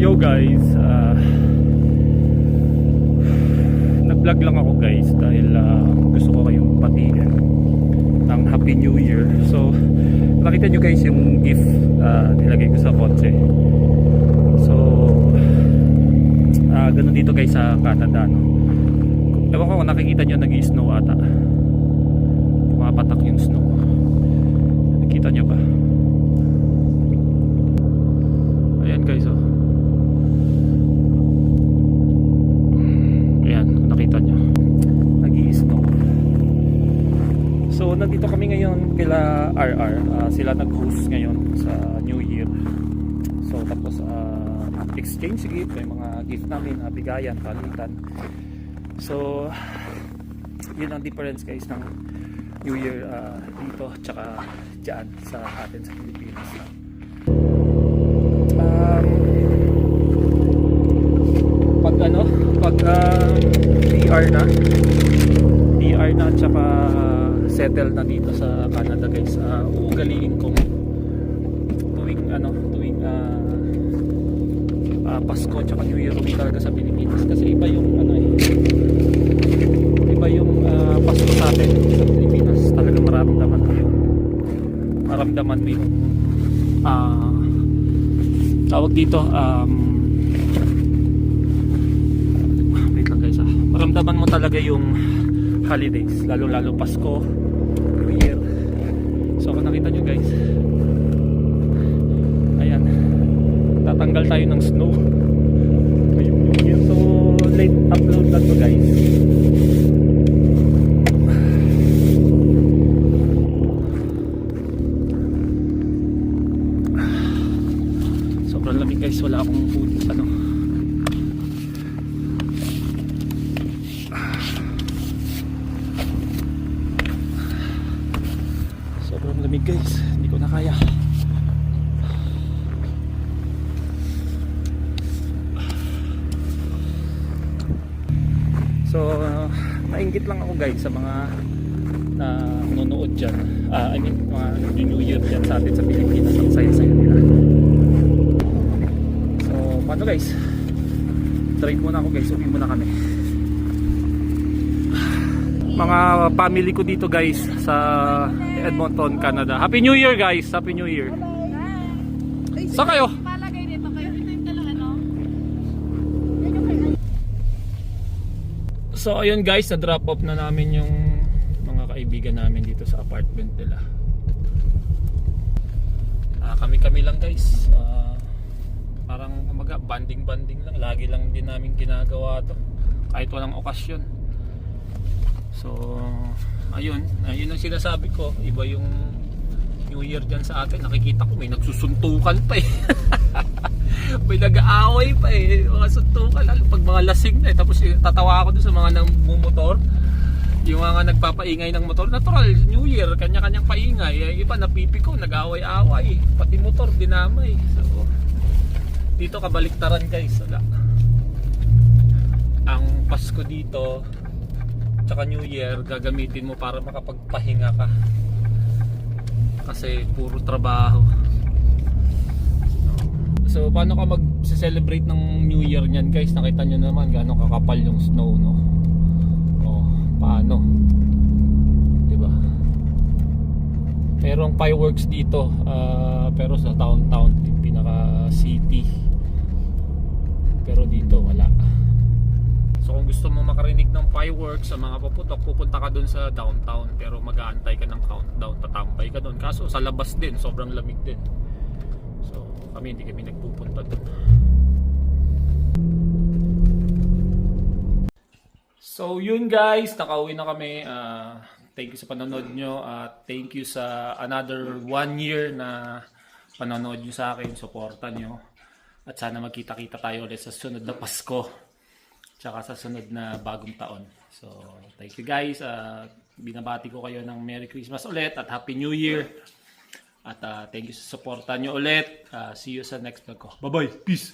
Yo guys, nag-vlog lang ako guys dahil gusto ko kayong patingin ng Happy New Year. So nakita nyo guys yung gift nilagay ko sa kotse. So ganun dito guys sa Canada, no? Ewan ko kung nakikita nyo, nag-i-snow ata, pumapatak yung snow. Nakita nyo ba? Ayan guys, oh. Ayan, nakita nyo, nag-i-snow. So nandito kami ngayon kila RR. Sila nag-host ngayon sa New Year. So tapos exchange gift, may mga gift namin, bigayan, palitan. So yun ang difference guys ng New Year dito tsaka dyan sa atin sa Pilipinas. Pag PR na tsaka settle na dito sa Canada guys, uugaliin kong tuwing Pasko tsaka New Year uwi talaga sa Pilipinas, kasi iba yung Pasko sa atin sa Pilipinas. Talagang maramdaman mo yung tawag dito, wait lang guys, maramdaman mo talaga yung holidays, lalo Pasko, New Year. So kung nakita nyo guys, ayan, tatanggal tayo ng snow New Year. So late upload na to guys. Sobrang lamig guys, wala akong food, sobrang lamig guys, hindi ko na kaya. So nainggit lang ako guys sa mga nanonood dyan, mga New Year dyan sa atin sa Pilipinas. Ang saya-saya nila. So paano guys, drive muna ako guys, uwi muna kami. Mga family ko dito guys sa Edmonton, Canada. Happy New Year guys, Happy New Year. Saan kayo? Palagay dito kayo, ito yung dalawa, no? So ayun guys, na drop off na namin yung mga kaibigan namin dito sa apartment nila. Kami lang guys, parang banding lang, lagi lang din namin ginagawa to kahit walang okasyon. So ayun ang sinasabi ko, iba yung New Year dyan sa atin. Nakikita ko may nagsusuntukan pa eh. May nag-aaway pa eh, mga suntukan lalo pag mga lasing na eh. Tapos tatawa ako dun sa mga nagmumotor, yung mga nagpapaingay ng motor. Natural, New Year, kanya-kanyang paingay. Iba napipiko, nag-aaway-aaway, pati motor dinamay. So dito kabaliktaran guys. Ang Pasko dito tsaka New Year gagamitin mo para makapagpahinga ka, kasi puro trabaho. So paano ka mag-celebrate ng New Year niyan guys? Nakita nyo naman gaano kakapal yung snow, no? Paano? Diba? Merong fireworks dito, pero sa town yung pinaka city, pero dito wala. So kung gusto mo makarinig ng fireworks sa mga paputok, pupunta ka dun sa downtown, pero mag-aantay ka ng countdown, tatambay ka dun. Kaso sa labas din, sobrang lamig din. So hindi kami nagpupunta dun. So yun guys, nakauwi na kami. Thank you sa panonood nyo, at thank you sa another 1 year na panonood nyo sa akin, suporta nyo. At sana magkita-kita tayo ulit sa sunod na Pasko tsaka sa sunod na bagong taon. So thank you guys, binabati ko kayo ng Merry Christmas ulit at Happy New Year. At thank you sa suporta nyo ulit. See you sa next vlog ko. Bye bye, peace.